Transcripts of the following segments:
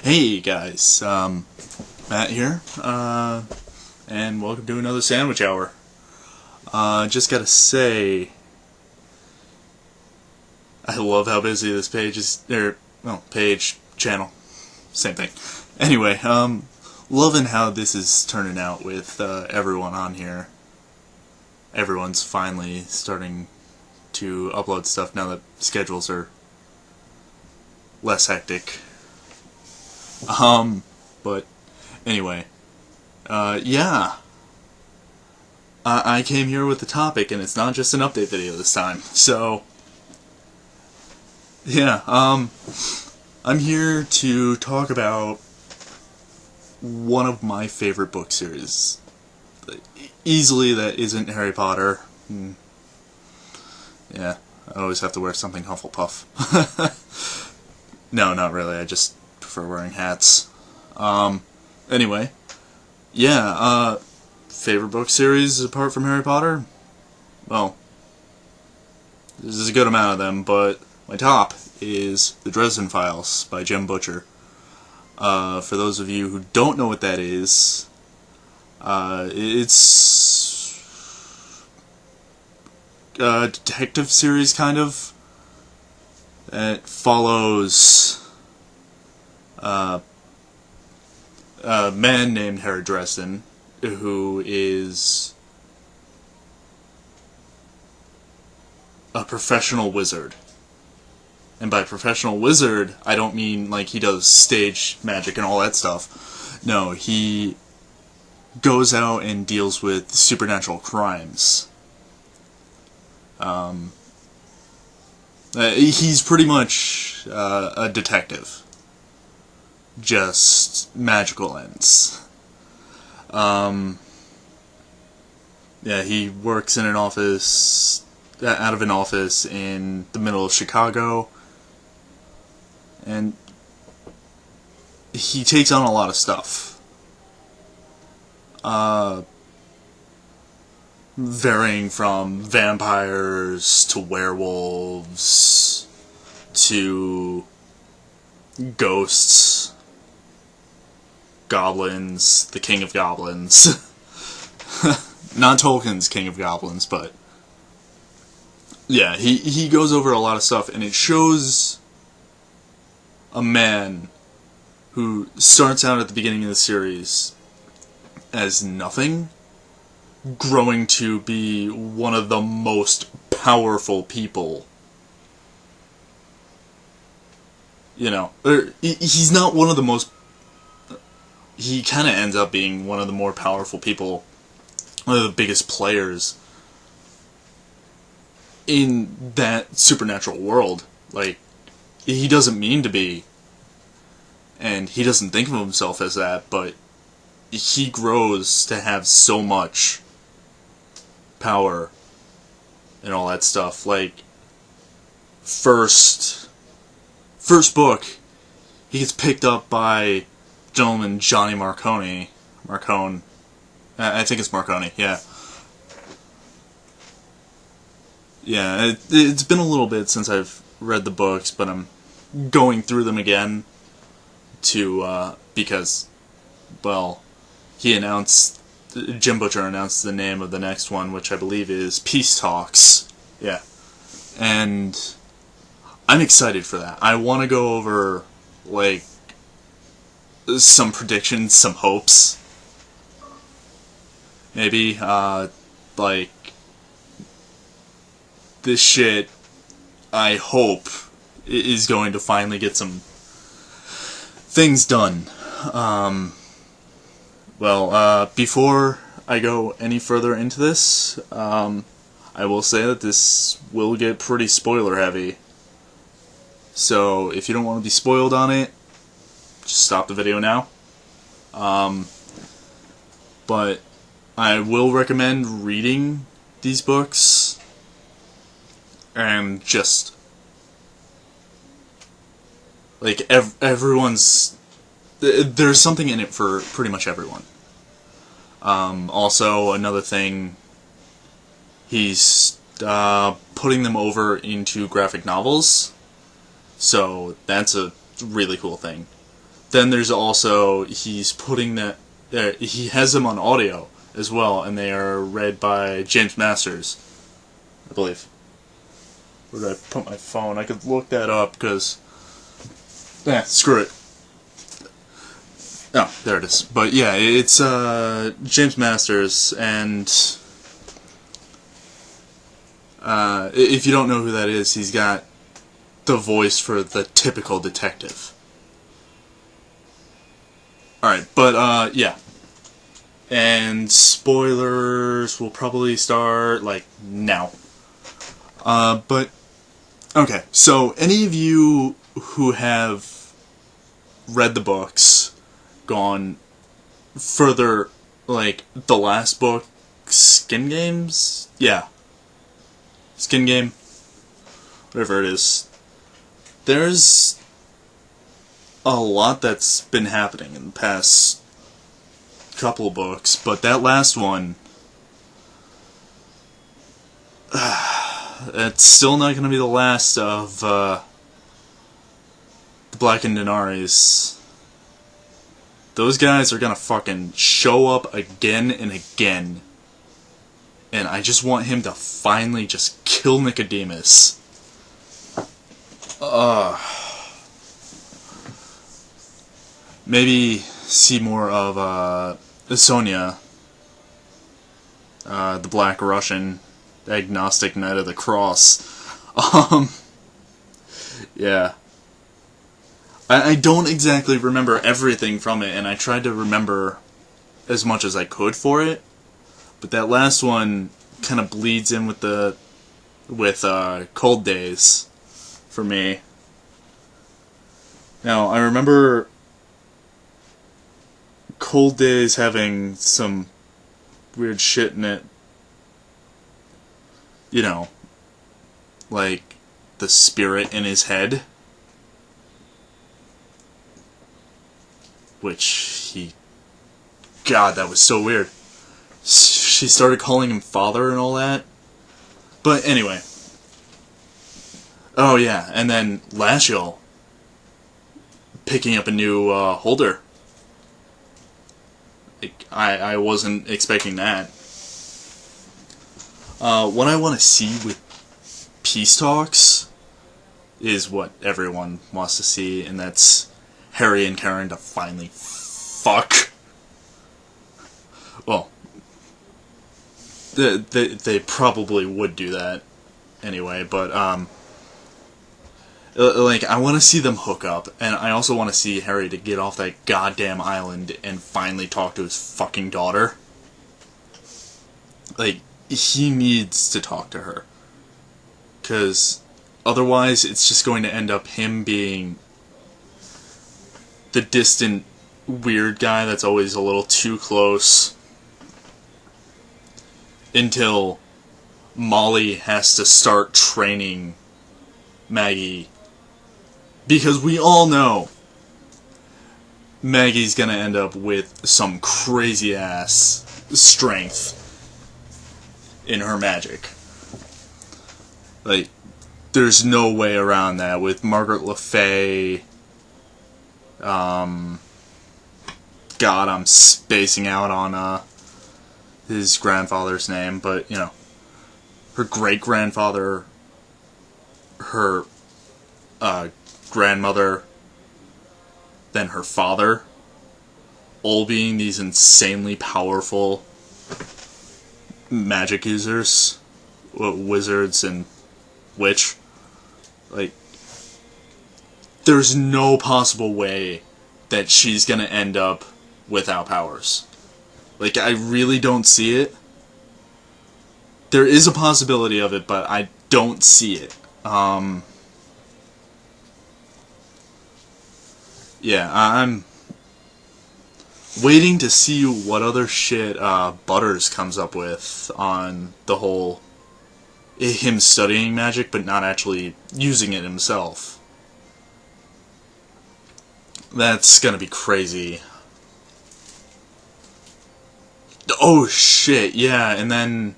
Hey guys, Matt here, and welcome to another sandwich hour. Just gotta say, I love how busy this page is, channel, same thing. Anyway, loving how this is turning out with, everyone on here. Everyone's finally starting to upload stuff now that schedules are less hectic. But anyway, yeah. I came here with the topic, and it's not just an update video this time. So, yeah, I'm here to talk about one of my favorite book series. Easily that isn't Harry Potter. Yeah, I always have to wear something Hufflepuff. No, not really, I just prefer wearing hats. Anyway, yeah, favorite book series apart from Harry Potter? Well, there's a good amount of them, but my top is The Dresden Files by Jim Butcher. For those of you who don't know what that is, it's a detective series, kind of. It follows a man named Harry Dresden, who is a professional wizard. And by professional wizard, I don't mean like he does stage magic and all that stuff. No, he goes out and deals with supernatural crimes. He's pretty much a detective. Just magical ends. Yeah, he works in an office, out of an office in the middle of Chicago, and he takes on a lot of stuff. Varying from vampires to werewolves to ghosts, goblins, the King of Goblins. Not Tolkien's King of Goblins, but yeah, he goes over a lot of stuff, and it shows a man who starts out at the beginning of the series as nothing, growing to be one of the most powerful people. You know, he's not one of the most... He kind of ends up being one of the more powerful people, one of the biggest players in that supernatural world. Like, he doesn't mean to be, and he doesn't think of himself as that, but he grows to have so much power and all that stuff. Like, first book, he gets picked up by gentleman Johnny Marcone. I think it's Marcone, yeah. Yeah, it's been a little bit since I've read the books, but I'm going through them again to, because, well, Jim Butcher announced the name of the next one, which I believe is Peace Talks. Yeah. And I'm excited for that. I want to go over, like, some predictions, some hopes. Maybe, like, this shit, I hope, is going to finally get some things done. Before I go any further into this, I will say that this will get pretty spoiler heavy. So, if you don't want to be spoiled on it, just stop the video now. But I will recommend reading these books, and just, like, everyone's... There's something in it for pretty much everyone. Also, another thing, he's putting them over into graphic novels, so that's a really cool thing. then there's also, he's putting that, he has them on audio as well, and they are read by James Masters, I believe. Where did I put my phone? I could look that up, because, screw it. Oh, there it is. But yeah, it's James Masters, and if you don't know who that is, he's got the voice for the typical detective. Alright, but yeah. And spoilers will probably start, like, now. But, okay, so any of you who have read the books, gone further, like, the last book, Skin Games? Yeah. Skin Game? Whatever it is. There's a lot that's been happening in the past couple of books, but that last one, it's still not going to be the last of the Black and Denaris. Those guys are going to fucking show up again and again, and I just want him to finally just kill Nicodemus. Maybe see more of Sonia, the Black Russian agnostic Knight of the Cross. Yeah. I don't exactly remember everything from it, and I tried to remember as much as I could for it, but that last one kind of bleeds in with Cold Days for me. Now, I remember Cold Days having some weird shit in it. You know, like the spirit in his head. Which God, that was so weird. She started calling him father and all that. But anyway. Oh yeah, and then Lashiel picking up a new holder. I wasn't expecting that. What I want to see with peace talks is what everyone wants to see, and that's Harry and Karen to finally fuck. Well, they probably would do that anyway, but like, I want to see them hook up, and I also want to see Harry to get off that goddamn island and finally talk to his fucking daughter. Like, he needs to talk to her, because otherwise it's just going to end up him being the distant, weird guy that's always a little too close, until Molly has to start training Maggie, because we all know Maggie's gonna end up with some crazy ass strength in her magic. Like, there's no way around that with Margaret Le Fay. God, I'm spacing out on his grandfather's name, but, you know, her great-grandfather, her grandmother, then her father, all being these insanely powerful magic users, wizards and witch. Like, there's no possible way that she's gonna end up without powers. Like, I really don't see it. There is a possibility of it, but I don't see it. Yeah, I'm waiting to see what other shit Butters comes up with on the whole him studying magic but not actually using it himself. That's gonna be crazy. Oh shit, yeah, and then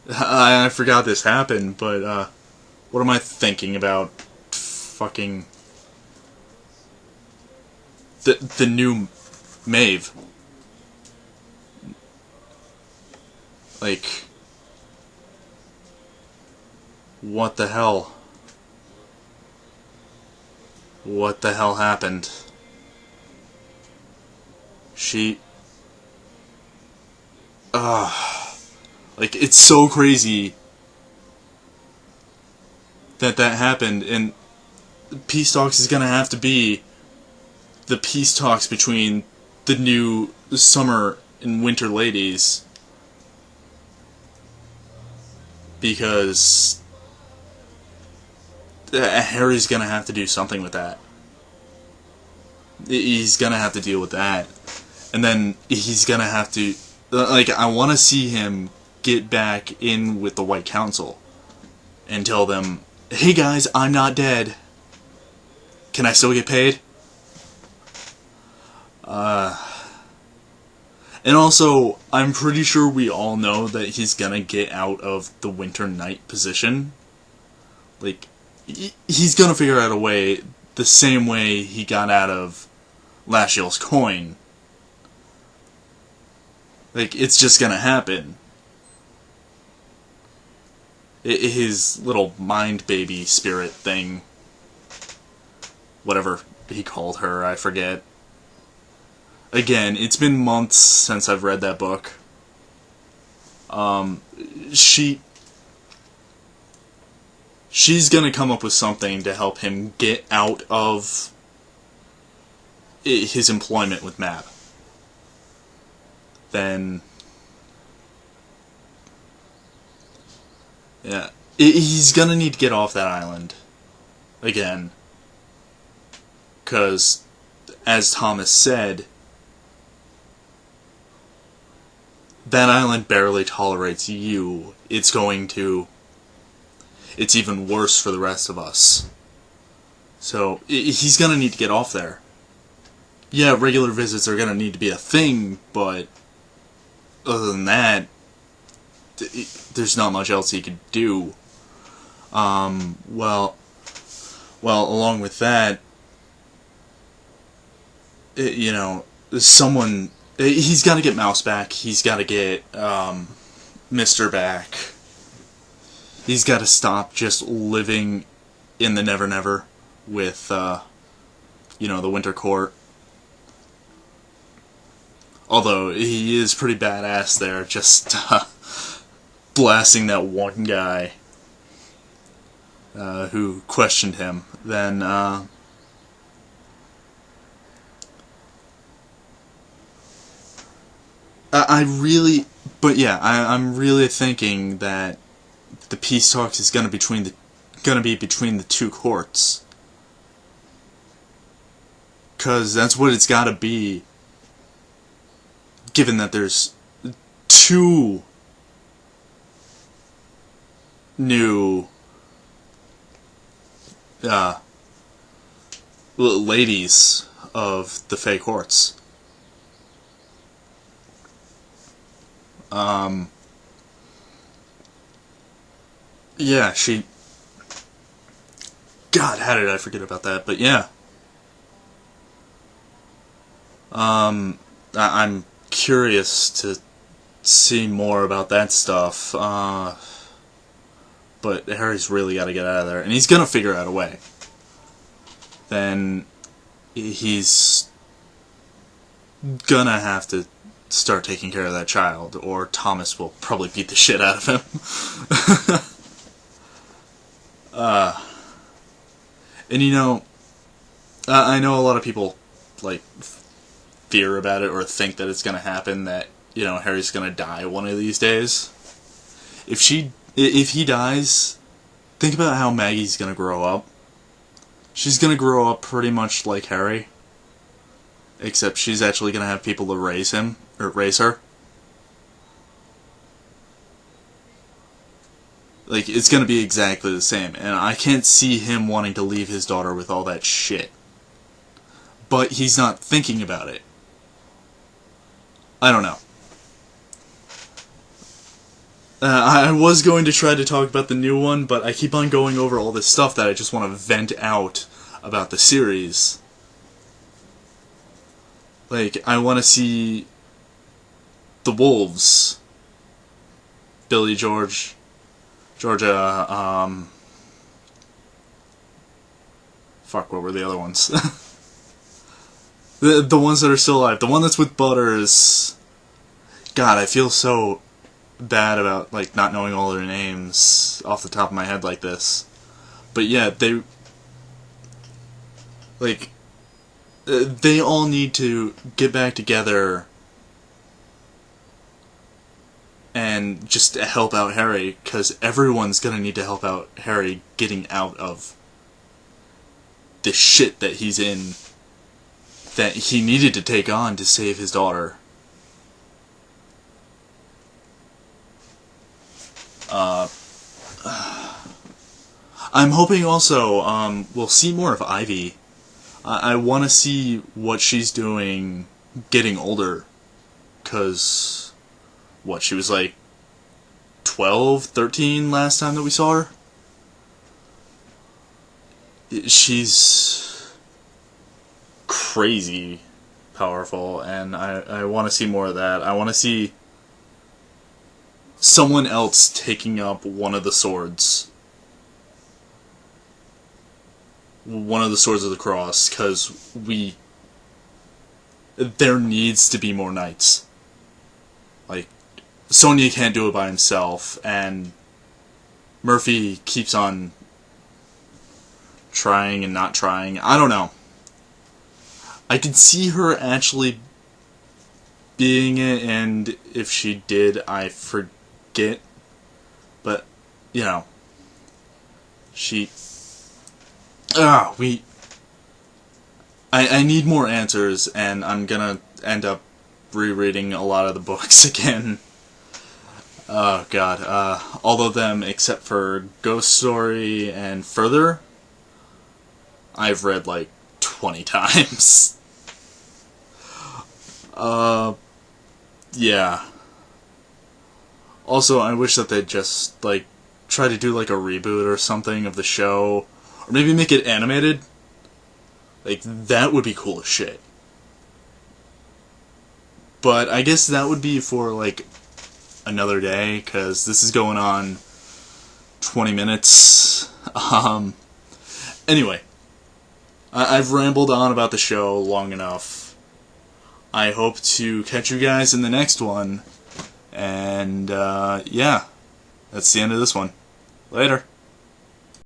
I forgot this happened, but what am I thinking about? Fucking the new Maeve. Like, what the hell? What the hell happened? She... like, it's so crazy that happened, and peace talks is gonna have to be the peace talks between the new summer and winter ladies, because Harry's gonna have to do something with that. He's gonna have to deal with that, and then he's gonna have to, like, I want to see him get back in with the White Council and tell them, hey guys, I'm not dead. Can I still get paid? And also, I'm pretty sure we all know that he's gonna get out of the Winter Knight position. Like, he's gonna figure out a way, the same way he got out of Lashiel's coin. Like, it's just gonna happen. His little mind baby spirit thing, whatever he called her, I forget. Again, it's been months since I've read that book. She's gonna come up with something to help him get out of his employment with Mab. Then, yeah, he's gonna need to get off that island again, because, as Thomas said, that island barely tolerates you. It's even worse for the rest of us. So, he's gonna need to get off there. Yeah, regular visits are gonna need to be a thing, but other than that, there's not much else he could do. Well, along with that, you know, someone... He's got to get Mouse back. He's got to get Mr. back. He's got to stop just living in the Never Never with, you know, the Winter Court. Although, he is pretty badass there, just blasting that one guy who questioned him. Then, I'm really thinking that the peace talks is gonna be between the two courts, cause that's what it's gotta be. Given that there's two new ladies of the Fey Courts. Yeah, God, how did I forget about that? But yeah. I'm curious to see more about that stuff, but Harry's really got to get out of there, and he's gonna figure out a way. Then he's gonna have to start taking care of that child, or Thomas will probably beat the shit out of him. And you know, I know a lot of people, like, fear about it or think that it's gonna happen, that, you know, Harry's gonna die one of these days. If he dies, think about how Maggie's gonna grow up. She's gonna grow up pretty much like Harry, except she's actually gonna have people to raise him, or raise her. Like, it's gonna be exactly the same, and I can't see him wanting to leave his daughter with all that shit. But he's not thinking about it. I don't know. I was going to try to talk about the new one, but I keep on going over all this stuff that I just want to vent out about the series. Like, I want to see the Wolves, Billy, Georgia, fuck, what were the other ones? the ones that are still alive. The one that's with Butters. God, I feel so bad about, like, not knowing all their names off the top of my head like this. But yeah, they all need to get back together and just help out Harry, because everyone's gonna need to help out Harry getting out of the shit that he's in, that he needed to take on to save his daughter. I'm hoping also we'll see more of Ivy. I want to see what she's doing getting older, because she was like 12, 13 last time that we saw her. She's crazy powerful, and I want to see more of that. I want to see someone else taking up one of the swords. One of the swords of the cross, because there needs to be more knights. Like, Sonya can't do it by himself, and Murphy keeps on trying and not trying. I don't know. I could see her actually being it, and if she did, I forget. But, you know, I need more answers, and I'm gonna end up rereading a lot of the books again. Oh god, all of them except for Ghost Story and Further, I've read like 20 times. Yeah. Also, I wish that they'd just, like, try to do like a reboot or something of the show, or maybe make it animated. Like, that would be cool as shit. But I guess that would be for, like, another day, because this is going on 20 minutes. Anyway, I've rambled on about the show long enough. I hope to catch you guys in the next one. And, yeah, that's the end of this one. Later.